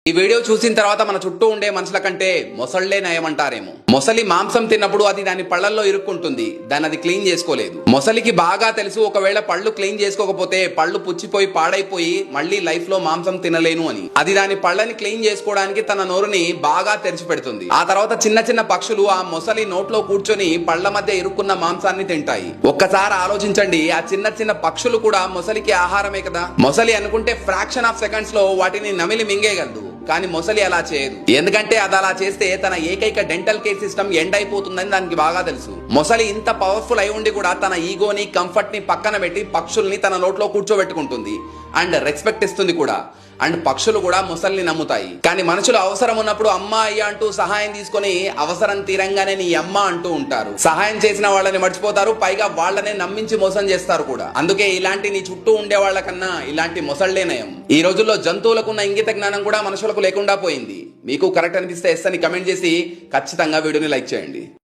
ఈ వీడియో చూసిన తర్వాత మన చుట్టూ ఉండే మనుషుల కంటే మొసళ్లే నయమంటారేమో. మొసలి మాంసం తిన్నప్పుడు అది దాని పళ్లల్లో ఇరుక్కుంటుంది, దాన్ని అది క్లీన్ చేసుకోలేదు. మొసలికి బాగా తెలుసు ఒకవేళ పళ్ళు క్లీన్ చేసుకోకపోతే పళ్ళు పుచ్చిపోయి పాడైపోయి మళ్ళీ లైఫ్ లో మాంసం తినలేను అని. అది దాని పళ్ళని క్లీన్ చేసుకోవడానికి తన నోరుని బాగా తెరిచి పెడుతుంది. ఆ తర్వాత చిన్న చిన్న పక్షులు ఆ మొసలి నోట్లో కూర్చొని పళ్ల మధ్య ఇరుక్కున్న మాంసాన్ని తింటాయి. ఒక్కసారి ఆలోచించండి, ఆ చిన్న చిన్న పక్షులు కూడా మొసలికి ఆహారమే కదా. మొసలి అనుకుంటే ఫ్రాక్షన్ ఆఫ్ సెకండ్స్ లో వాటిని నమిలి మింగేయగలదు, కానీ మొసలి అలా చేయదు. ఎందుకంటే అది అలా చేస్తే తన ఏకైక డెంటల్ కేర్ సిస్టమ్ ఎండ్ అయిపోతుందని దానికి బాగా తెలుసు. మొసలి ఇంత పవర్ఫుల్ అయి ఉండి కూడా తన ఈగోని కంఫర్ట్ ని పక్కన పెట్టి పక్షుల్ని తన నోట్లో కూర్చోబెట్టుకుంటుంది అండ్ రెస్పెక్ట్ ఇస్తుంది కూడా. అండ్ పక్షులు కూడా మొసల్ని నమ్ముతాయి. కానీ మనుషులు అవసరం ఉన్నప్పుడు అమ్మ అయ్య అంటూ సహాయం తీసుకొని అవసరం తీరంగానే నీ అమ్మ అంటూ ఉంటారు. సహాయం చేసిన వాళ్ళని మర్చిపోతారు, పైగా వాళ్ళనే నమ్మించి మోసం చేస్తారు కూడా. అందుకే ఇలాంటి నీ చుట్టూ ఉండే వాళ్ళకన్నా ఇలాంటి మొసళ్లే నయం. ఈ రోజుల్లో జంతువులకున్న ఇంగిత జ్ఞానం కూడా మనుషులకు లేకుండా పోయింది. మీకు కరెక్ట్ అనిపిస్తే ఎస్ అని కమెంట్ చేసి ఖచ్చితంగా వీడియోని లైక్ చేయండి.